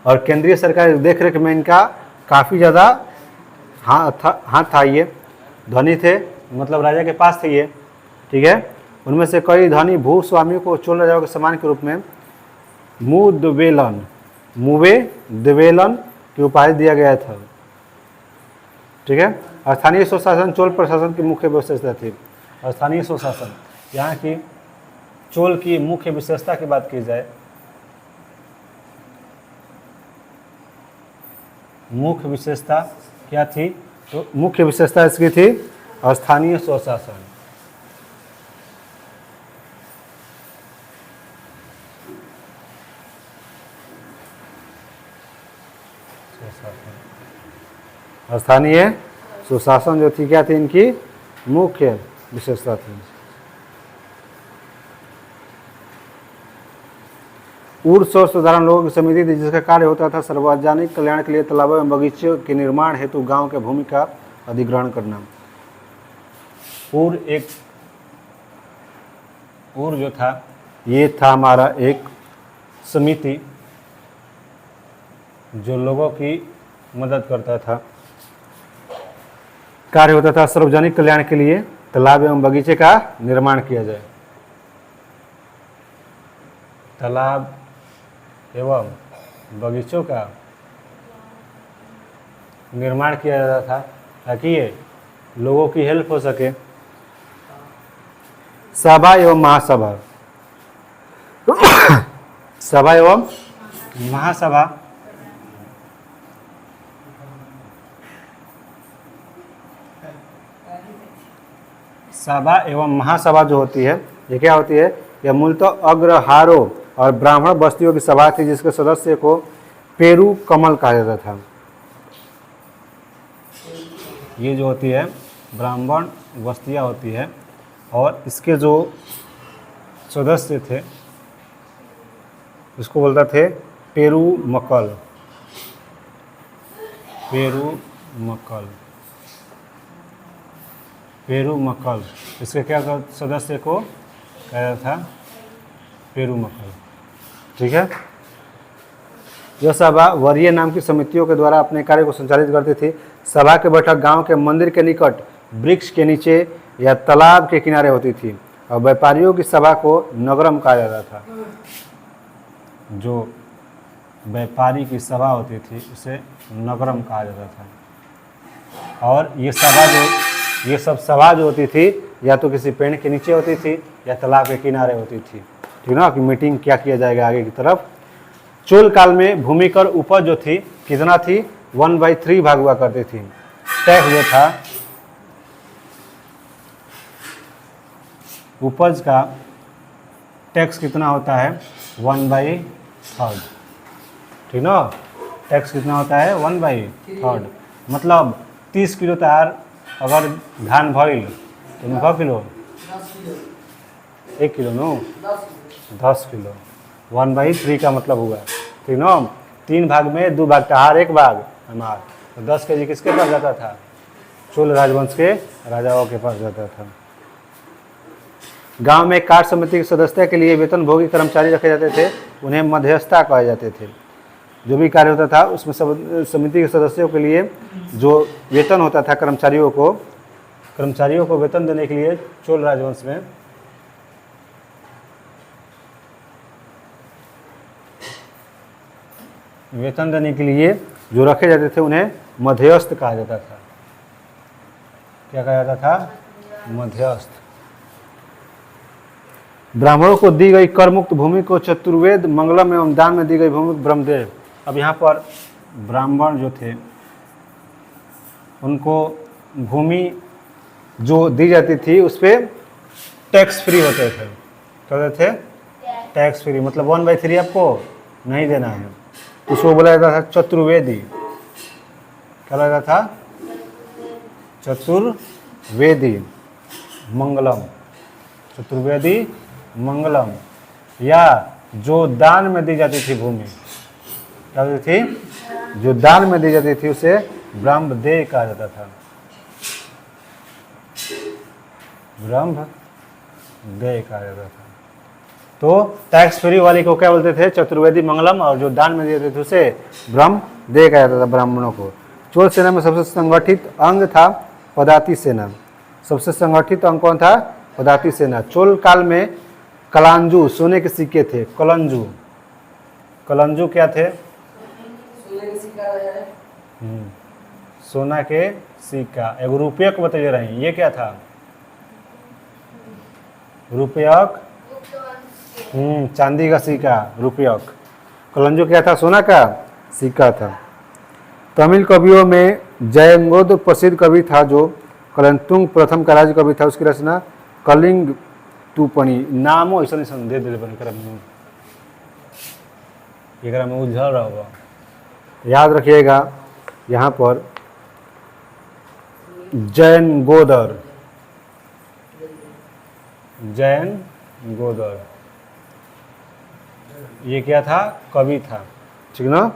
और केंद्रीय सरकार की देखरेख में इनका काफ़ी ज़्यादा हाथ था। ये धनी थे, मतलब राजा के पास थे ये। ठीक है, उनमें से कई धनी भूस्वामियों को चोल राजाओं के सम्मान के रूप में मुवे देवेलन की उपाधि दिया गया था। ठीक है, स्थानीय स्वशासन चोल प्रशासन की मुख्य विशेषता थी। स्थानीय स्वशासन, यहाँ की चोल की मुख्य विशेषता की बात की जाए, मुख्य विशेषता क्या थी? तो मुख्य विशेषता इसकी थी स्थानीय स्वशासन। स्थानीय सुशासन जो थी क्या थी? इनकी मुख्य विशेषता थी। उर्स और साधारण लोगों की समिति थी जिसका कार्य होता था सार्वजनिक कल्याण के लिए तालाबों एवं बगीचों के निर्माण हेतु गांव के भूमि का अधिग्रहण करना। उर जो था ये था हमारा एक समिति जो लोगों की मदद करता था। कार्य होता था सार्वजनिक कल्याण के लिए तालाब एवं बगीचे का निर्माण किया जाए। तालाब एवं बगीचों का निर्माण किया जाता था ताकि ये लोगों की हेल्प हो सके। सभा एवं महासभा सभा एवं महासभा सभा एवं महासभा जो होती है ये क्या होती है? यह मूलतः अग्रहारों और ब्राह्मण बस्तियों की सभा थी जिसके सदस्य को पेरू कमल कहा जाता था। ये जो होती है ब्राह्मण बस्तियाँ होती है और इसके जो सदस्य थे इसको बोलते थे पेरुमक्कल। पेरुमक्कल, पेरुमक्कल, इसके क्या सदस्य को कहा जाता था? पेरुमक्कल। ठीक है। यह सभा वरीय नाम की समितियों के द्वारा अपने कार्य को संचालित करती थी। सभा की बैठक गांव के मंदिर के निकट, वृक्ष के नीचे या तालाब के किनारे होती थी और व्यापारियों की सभा को नगरम कहा जाता था। जो व्यापारी की सभा होती थी उसे नगरम कहा जाता था। और ये सब सभा जो होती थी या तो किसी पेड़ के नीचे होती थी या तालाब के किनारे होती थी। ठीक ना, कि मीटिंग क्या किया जाएगा आगे की तरफ। चोल काल में भूमि कर उपज जो थी कितना थी? 1/3 भाग हुआ करती थी। टैक्स जो था उपज का टैक्स कितना होता है? 1/3। ठीक ना, टैक्स कितना होता है? 1/3। मतलब 30 किलो तैयार अगर धान भइल तो 1 किलो, 1 किलो नो 10 किलो। 1/3 का मतलब हुआ। ठीक ना, 3 भाग में 2 भाग तैयार, 1 भाग हमार, तो 10 केजी किसके पास जाता था? चोल राजवंश के राजाओं के पास जाता था। गांव में कार्य समिति की सदस्यता के लिए वेतनभोगी कर्मचारी रखे जाते थे, उन्हें मध्यस्थता कहे जाते थे। जो भी कार्य होता था उसमें समिति के सदस्यों के लिए जो वेतन होता था कर्मचारियों को वेतन देने के लिए चोल राजवंश में वेतन देने के लिए जो रखे जाते थे उन्हें मध्यस्थ कहा जाता था। क्या कहा जाता था? मध्यस्थ। ब्राह्मणों को दी गई करमुक्त भूमि को चतुर्वेद मंगलम एवं दान में दी गई भूमि को ब्रह्मदेव। अब यहाँ पर ब्राह्मण जो थे उनको भूमि जो दी जाती थी उस पर टैक्स फ्री होते थे। क्या होते थे? Tax free. मतलब 1/3 आपको नहीं देना है। उसको बोला जाता था चतुर्वेदी। क्या बोला जाता था? चतुर्वेदी मंगलम। चतुर्वेदी मंगलम। या जो दान में दी जाती थी भूमि, क्या होती थी? जो दान में दी जाती थी उसे ब्रह्मदेय कहा जाता था। ब्रह्मदेय कहा जाता था। तो टैक्स फ्री वाली को क्या बोलते थे? चतुर्वेदी मंगलम। और जो दान में देते थे उसे ब्रह्मदेय कहा जाता था ब्राह्मणों को। चोल सेना में सबसे संगठित अंग था पदाती सेना। सबसे संगठित अंग कौन था? पदाती सेना। चोल काल में कलांजू सोने के सिक्के थे। कलंजू क्या थे? सोना के सिक्का। एगो रुपयक बताइए रही, ये क्या था? रुपयक। चांदी का सिक्का रुपयक। कलंजू क्या था? सोना का सिक्का था। तमिल कवियों में जयंगोद प्रसिद्ध कवि था जो कलंतुंग प्रथम का राज्य कवि था। उसकी रचना कलिंग तूपणी। नामो ऐसा नहीं दे दे बन में उलझल रहोगा। याद रखिएगा यहाँ पर जैन गोदर ये क्या था? कवि था। ठीक ना।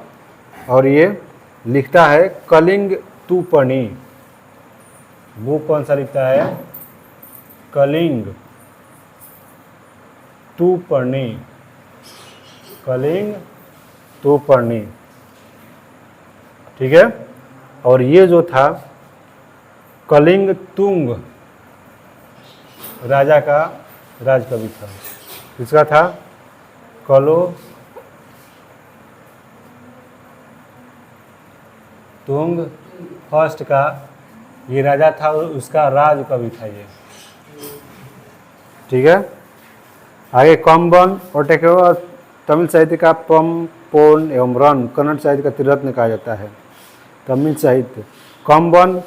और ये लिखता है कलिंग तूपणी। बुक कौन सा लिखता है? कलिंग तूपणी। कलिंग तूपणी। ठीक है। और ये जो था कलिंग तुंग राजा का राजकवि था। किसका था? कलो तुंग फर्स्ट का ये राजा था, उसका राज कवि था ये। ठीक है। आगे कम्बन और टेकेवा तमिल साहित्य का पम पोन एवं रन कन्नड़ साहित्य का त्रिरत्न कहा जाता है। तमिल साहित्य कम्बन,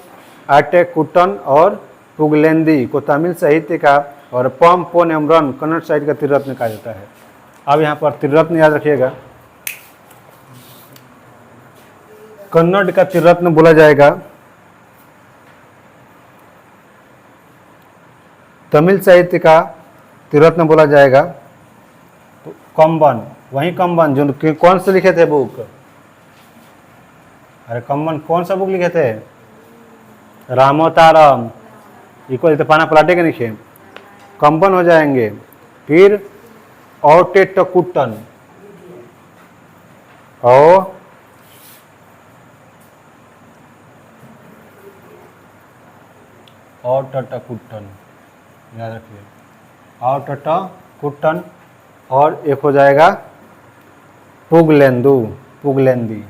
आटेकुट्टन और पुगलेंदी को तमिल साहित्य का और पम पोन एवं रन कन्नड़ साहित्य का त्रिरत्न कहा जाता है। अब यहाँ पर त्रिरत्न याद रखिएगा। कन्नड़ का त्रिरत्न बोला जाएगा तमिल साहित्य का त्रिरत्न बोला जाएगा तो कम्बन, वही कम्बन जो कौन से लिखे थे बुक, अरे कम्बन कौन सा बुक लिखे थे, रामोतारम, इको तो पाना पलाटे के नीचे कम्बन हो जाएंगे। फिर औटेटकुट्टन, औटटकुट्टन, याद रखिए औटटकुट्टन। और एक हो जाएगा पुगलेंदु, पुगलेंदी,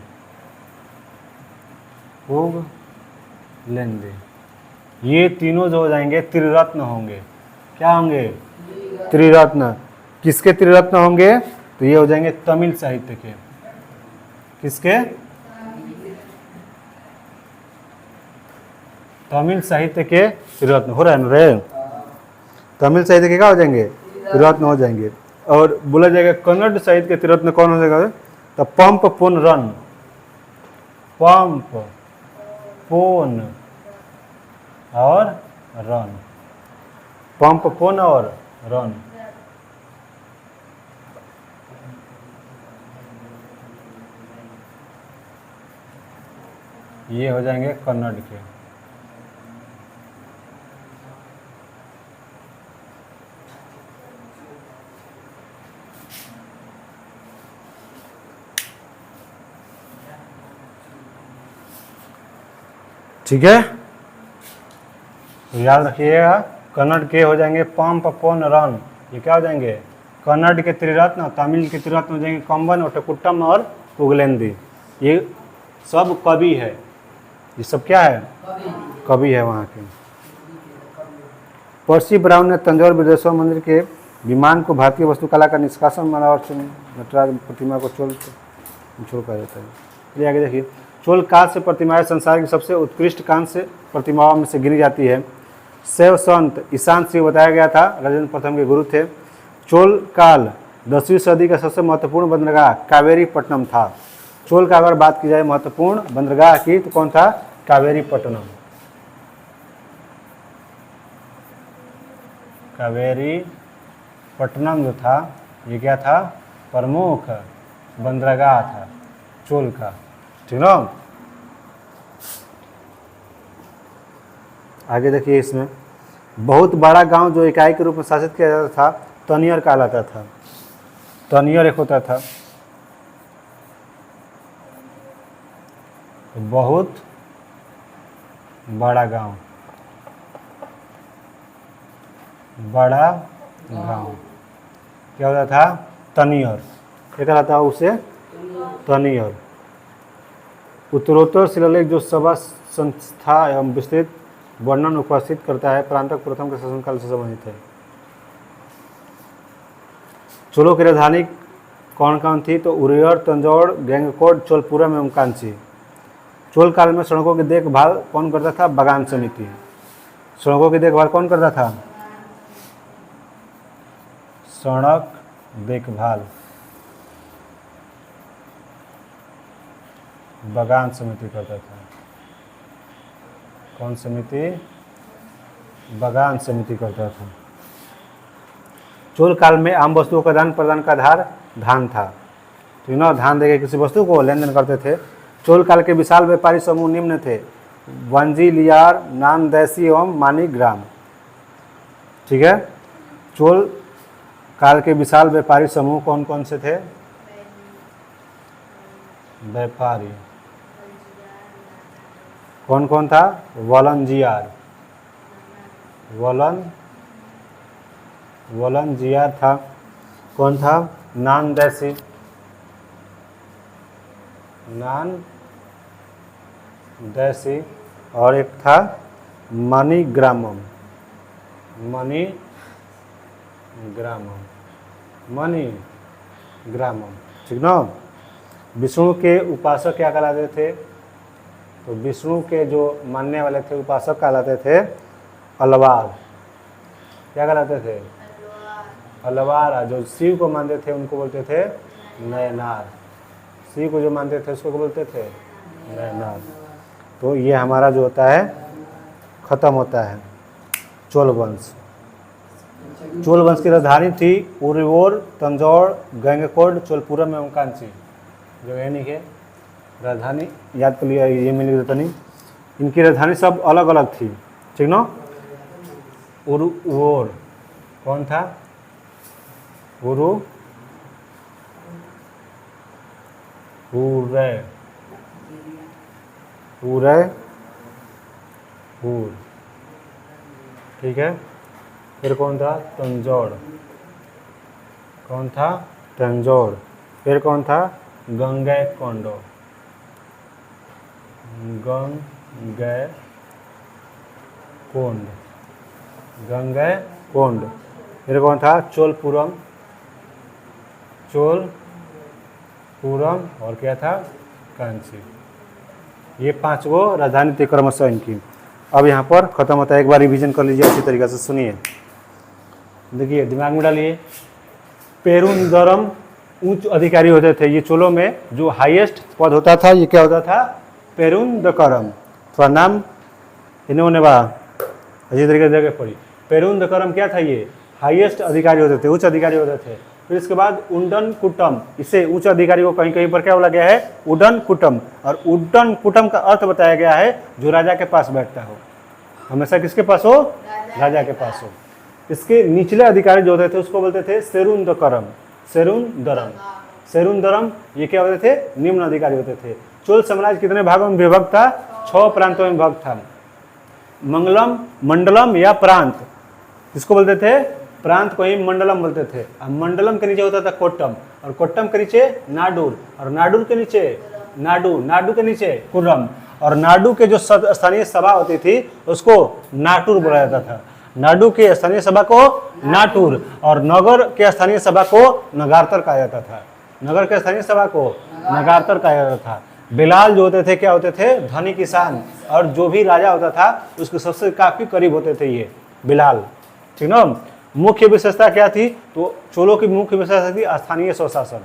पुगलेंदी। ये तीनों जो हो जाएंगे त्रिरत्न होंगे। क्या होंगे? त्रिरत्न। किसके त्रिरत्न होंगे? तो ये हो जाएंगे तमिल साहित्य के। किसके? तमिल साहित्य के त्रिरत्न। हो रहा है ना रे? तमिल साहित्य के क्या हो जाएंगे? त्रिरत्न हो जाएंगे। और बोला जाएगा कन्नड़ साहित्य के त्रिरत्न कौन हो जाएगा? तो पंप पुन रन, पंप पुन और रन, पंप पुन और रन। ये हो जाएंगे कन्नड़ के। ठीक है, तो याद रखिएगा कन्नड़ के हो जाएंगे पंप पुन रन। ये क्या हो जाएंगे? कन्नड़ के त्रिरत्न। तमिल के त्रिरत्न हो जाएंगे कम्बन, ओटकुट्टम और पुगलेंदी। ये सब कवि है। ये सब क्या है? कवि है वहाँ के। पर्सी ब्राउन ने तंजौर बृहदेश्वर मंदिर के विमान को भारतीय वास्तुकला का निष्कासन माना और नटराज प्रतिमा को चोल कहा जाता है। चलिए आगे देखिए। चोल काल से प्रतिमाएं संसार की सबसे उत्कृष्ट कांस्य प्रतिमाओं में से गिनी जाती है। शैव संत ईशान सिंह बताया गया था, राजेंद्र प्रथम के गुरु थे। चोल काल 10वीं सदी का सबसे महत्वपूर्ण बंदरगाह कावेरी पट्टनम था। चोल का अगर बात की जाए महत्वपूर्ण बंदरगाह की तो कौन था? कावेरी पट्टनम। कावेरी पट्टनम जो था ये क्या था? प्रमुख बंदरगाह था चोल का। ठीक ना? आगे देखिए, इसमें बहुत बड़ा गांव जो इकाई के रूप में शासित किया जाता था तनियर कहलाता था। तनियर एक होता था बहुत बड़ा गांव, बड़ा गांव क्या होता था? तनियर। क्या कहलाता है उसे? तनियर। उत्तरोत्तर शिलालेख जो सभा संस्था एवं विस्तृत वर्णन उपस्थित करता है परांतक प्रथम के शासनकाल से संबंधित है। चोलों की राजधानी कौन कौन थी? तो उरैयर, तंजौर, गंगकोट, चोलपुरम एवं कांची। चोल काल में सड़कों की देखभाल कौन करता था? बागान समिति। सड़कों की देखभाल कौन करता था? सड़क देखभाल बागान समिति करता था। कौन समिति? बागान समिति करता था। चोल काल में आम वस्तुओं का आदान प्रदान का आधार धान था। तो ना धान देके किसी वस्तु को लेन देन करते थे। चोल काल के विशाल व्यापारी समूह निम्न थे: वंजी, लियार, नानदेशी एवं मानीग्राम। ठीक है, चोल काल के विशाल व्यापारी समूह कौन कौन से थे? व्यापारी कौन कौन था? वलंजियार, वलंजियार था। कौन था? नानदेशी, नानदेशी। और एक था मणिग्रामम, मणिग्रामम। ठीक ना? विष्णु के उपासक क्या कहलाते थे? तो विष्णु के जो मानने वाले थे उपासक कहलाते थे अलवार। क्या कहलाते थे? अलवार। जो शिव को मानते थे उनको बोलते थे नयनार। शिव को जो मानते थे उसको बोलते थे नयनार। तो ये हमारा जो होता है खत्म होता है चोल वंश। चोल वंश की राजधानी थी उरिवोर, तंजौर, गंगकोट, चोलपुरम एवं कांची। जो है नहीं है राजधानी याद कर लिया, ये मिल गया नहीं। इनकी राजधानी सब अलग अलग थी, ठीक ना। उरुवोर कौन था? उरु उरे उरे उर, ठीक है। फिर कौन था? तंजौर। कौन था? तंजौर। फिर कौन था? गंगैकोंड। गंगैकोंड। गंगैकोंड। फिर कौन था? चोलपुरम। चोलपुरम और क्या था? कांची। ये 5 गो राजधानी थी क्रमशः इनकी। अब यहाँ पर खत्म होता है, एक बार रिवीजन कर लीजिए अच्छी तरीके से, सुनिए, देखिए दिमाग में डालिए। पेरुंदरम उच्च अधिकारी होते थे, ये चोलों में जो हाईएस्ट पद होता था ये क्या होता था? पेरुंदकरम। थोड़ा नाम इन्होंने अच्छी तरीके से जगह पड़ी। पेरुंदकरम क्या था? ये हाईएस्ट अधिकारी होते थे, उच्च अधिकारी होते थे। फिर इसके बाद उड्डन कुटम, इसे उच्च अधिकारी को कहीं कहीं पर क्या बोला गया है? उड्डन कुटम। और उड्डन कुटम का अर्थ बताया गया है जो राजा के पास बैठता हो, हमेशा किसके पास हो? राजा के पास हो। इसके निचले अधिकारी जो होते थे उसको बोलते थे सेरुंदकरम। सेरुंदरम। सेरुंदरम ये क्या होते थे? निम्न अधिकारी होते थे। चोल साम्राज्य कितने भागों में विभक्त था? 6 प्रांतों में विभक्त था। मंगलम, मंडलम या प्रांत, इसको बोलते थे प्रांत को ही मंडलम बोलते थे। अब मंडलम के नीचे होता था कोट्टम, और कोट्टम के नीचे नाडुर, और नाडुर के नीचे नाडु, नाडु के नीचे कुर्रम, और नाडु के जो स्थानीय सभा होती थी उसको नाटुर बोला जाता था। नाडु के स्थानीय सभा को नाटुर, और नगर के स्थानीय सभा को नगारतर कहा जाता था। नगर के स्थानीय सभा को नगारतर कहा जाता था। बिलाल जो होते थे क्या होते थे? धनी किसान, और जो भी राजा होता था उसके सबसे काफी करीब होते थे ये बिलाल, ठीक ना। मुख्य विशेषता क्या थी? तो चोलों की मुख्य विशेषता थी स्थानीय स्वशासन।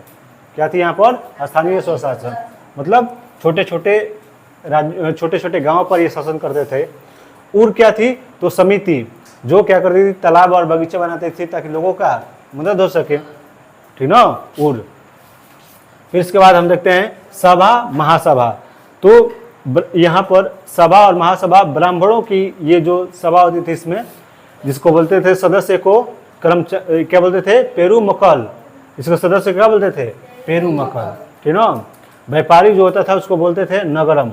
क्या थी यहाँ पर? स्थानीय स्वशासन, मतलब छोटे छोटे गांवों पर ये शासन करते थे। उर क्या थी? तो समिति जो क्या करती थी? तालाब और बगीचे बनाती थी ताकि लोगों का मदद हो सके, ठीक ना, उर। फिर इसके बाद हम देखते हैं सभा महासभा। तो यहाँ पर सभा और महासभा ब्राह्मणों की ये जो सभा होती थी इसमें, जिसको बोलते थे सदस्य को क्या बोलते थे? पेरुमकल। इसको सदस्य क्या बोलते थे? पेरुमकल, ठीक ना। व्यापारी जो होता था उसको बोलते थे नगरम।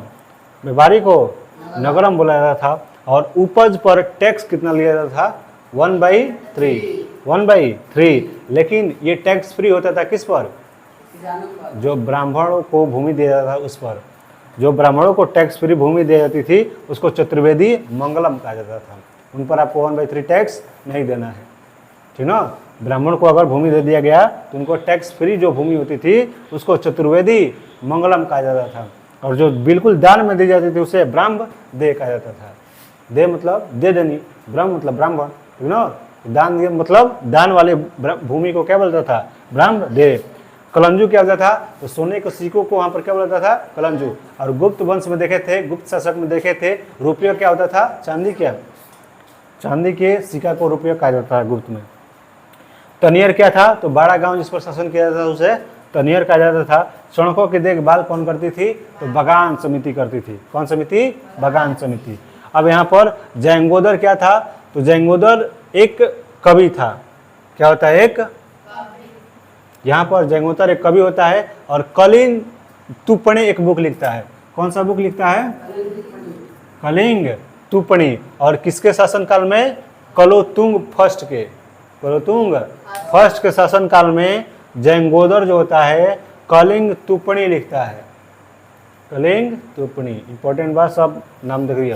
व्यापारी को नगरम बोला जाता था। और उपज पर टैक्स कितना लिया जाता था? 1/3। 1/3। लेकिन ये टैक्स फ्री होता था किस पर? जो ब्राह्मणों को भूमि दिया जाता था उस पर। जो ब्राह्मणों को टैक्स फ्री भूमि दी जाती थी उसको चतुर्वेदी मंगलम कहा जाता था। उन पर आपको 1/3 टैक्स नहीं देना है, ठीक ना। ब्राह्मण को अगर भूमि दे दिया गया तो उनको टैक्स फ्री जो भूमि होती थी उसको चतुर्वेदी मंगलम कहा जाता था। और जो बिल्कुल दान में दी जाती थी उसे ब्राह्म दे कहा जाता था। दे मतलब दे देनी, ब्राह्म मतलब ब्राह्मण, ठीक ना। दान मतलब दान वाले भूमि को क्या बोलता था? ब्राह्म दे। कलंजू क्या होता था? तो सोने के सिक्कों को वहां पर क्या बोलता था? कलंजू। और गुप्त वंश में देखे थे, गुप्त शासक में देखे थे, रुपया क्या होता था? चांदी। क्या? चांदी के सिक्का को रुपया कहा जाता है गुप्त में। तनियर क्या था? तो बड़ा गांव जिस पर शासन किया जाता था उसे तनियर कहा जाता था। सड़कों की देखभाल कौन करती थी? तो बगान समिति करती थी। कौन समिति? बगान समिति। अब यहाँ पर जैंगोदर क्या था? तो जैंगोदर एक कवि था। क्या होता है? एक यहाँ पर जैंगोदर एक कवि होता है और कलिंग तुपणे एक बुक लिखता है। कौन सा बुक लिखता है? कलिंग तुपणी। और किसके शासनकाल में? कलोतुंग फर्स्ट के। कलोतुंग फर्स्ट के शासनकाल में जैंगोदर जो होता है कलिंग तुपणी लिखता है। कलिंग तुपणी, इंपॉर्टेंट बात, सब नाम देख रही।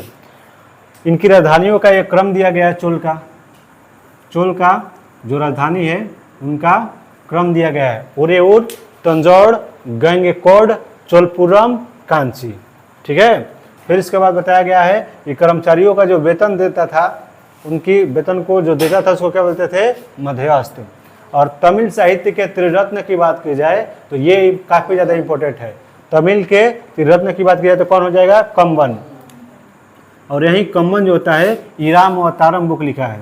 इनकी राजधानियों का एक क्रम दिया गया है। चोल का जो राजधानी है उनका क्रम दिया गया है। उरेउर, तंजौर, गंगकोट, चोलपुरम, कांची, ठीक है। फिर इसके बाद बताया गया है कि कर्मचारियों का जो वेतन देता था, उनकी वेतन को जो देता था उसको क्या बोलते थे? मध्यस्थ। और तमिल साहित्य के त्रिरत्न की बात की जाए तो ये काफ़ी ज़्यादा इंपॉर्टेंट है। तमिल के त्रिरत्न की बात की जाए तो कौन हो जाएगा? कम्बन। और यही कम्बन जो होता है इराम और तारम बुक लिखा है।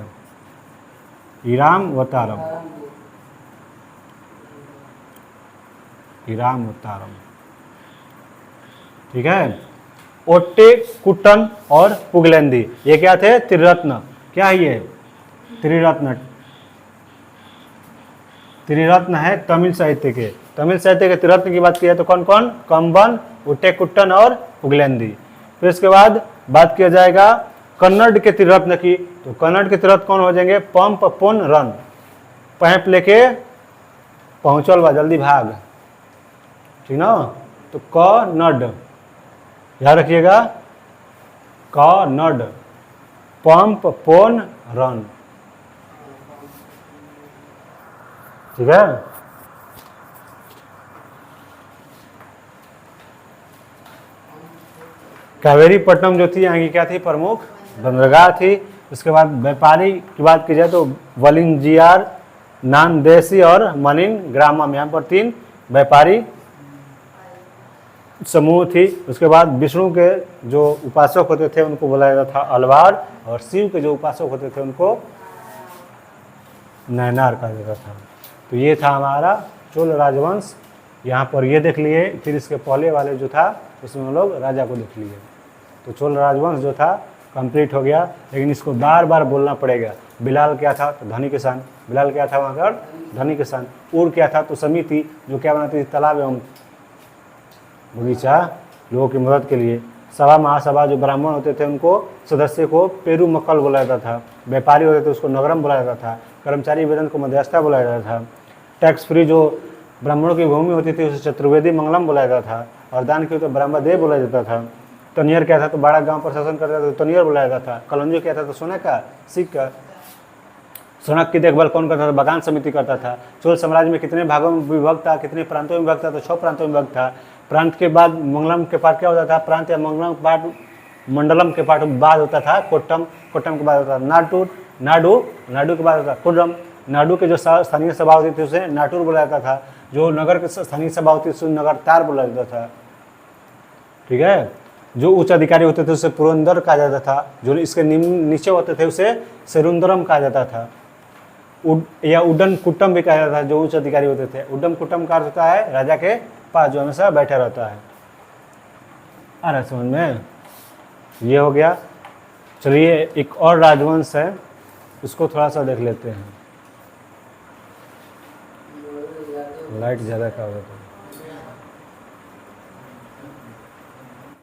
इरामवतारम, इरामवतारम, ठीक है। ओट्टे, कुट्टन और पुगलेंदी, ये क्या थे? त्रिरत्न। क्या है ये? त्रिरत्न। त्रिरत्न है तमिल साहित्य के। तमिल साहित्य के त्रिरत्न की बात की जाए तो कौन कौन? कंबन, उट्टे कुट्टन और पुगलेंदी। फिर इसके बाद बात किया जाएगा कन्नड़ के त्रिरत्न की, तो कन्नड़ के त्रिरत्न कौन हो जाएंगे? पंप, पुन, रन। पैप लेके पहुंचल बा, जल्दी भाग, ठीक ना। तो कन्नड़ याद रखिएगा, कन्नड़, पंप, पोन, रन, ठीक है। कावेरी पट्टनम जो थी यहाँ की क्या थी? प्रमुख बंदरगाह थी। उसके बाद व्यापारी की बात की जाए तो वलिंजियार, नानदेसी और मनिन ग्रामम, यहाँ पर 3 व्यापारी समूह थी। उसके बाद विष्णु के जो उपासक होते थे उनको बुलाया जाता था अलवार, और शिव के जो उपासक होते थे उनको नैनार कहा जाता था। तो ये था हमारा चोल राजवंश। यहाँ पर ये देख लिए, फिर इसके पहले वाले जो था उसमें हम लोग राजा को देख लिए। तो चोल राजवंश जो था कंप्लीट हो गया, लेकिन इसको बार बार बोलना पड़ेगा। बिलाल क्या था? तो धनी किसान। बिलाल क्या था वहाँ पर? धनी किसान। उर क्या था? तो समिति जो क्या बनाती थी? तालाब एवं बगीचा लोगों की मदद के लिए। सभा, महासभा जो ब्राह्मण होते थे उनको सदस्य को पेरू मक्कल बुलाया जाता था। व्यापारी होते थे उसको नगरम बुलाया जाता था। कर्मचारी वेतन को मध्यस्था बुलाया जाता था। टैक्स फ्री जो ब्राह्मणों की भूमि होती थी उसे चतुर्वेदी मंगलम बुलाया जाता था। और दान की तो ब्रह्मदेव बुलाया जाता था। तनियर क्या था? तो बड़ा गांव पर शासन करता था तो तनियर बुलाया जाता था। कलंजो क्या था? तो सोने का सिक्का। सड़क की देखभाल कौन करता था? बगान समिति करता था। चोल साम्राज्य में कितने भागों में विभक्त था? कितने प्रांतों में विभक्त था? तो 6 प्रांतों में विभक्त था। प्रांत के बाद मंगलम के पाठ क्या होता था? प्रांत या मंगलम के पाठ, मंडलम के पाठ बाद होता था कोट्टम, कोट्टम के बाद होता था नाटुर, नाडु, नाडु के बाद होता था कुर्रम। नाडु के जो स्थानीय सभा होती थी उसे नाटुर बुलाया जाता था। जो नगर के स्थानीय सभा होती थी उसे नगरतार बुलाया जाता था, ठीक है। जो उच्च अधिकारी होते थे उसे पुरंदर कहा जाता था। जो इसके नीचे होते थे उसे सेरुंदरम कहा जाता था। या उड्डन कुट्टम भी कहा जाता था जो उच्च अधिकारी होते थे। उड्डम कुट्टम का अर्थ होता है राजा के पास जो हमेशा बैठा रहता है। आ रहा समझ में? ये हो गया। चलिए एक और राजवंश है, उसको थोड़ा सा देख लेते हैं। लाइट ज़्यादा का होता है।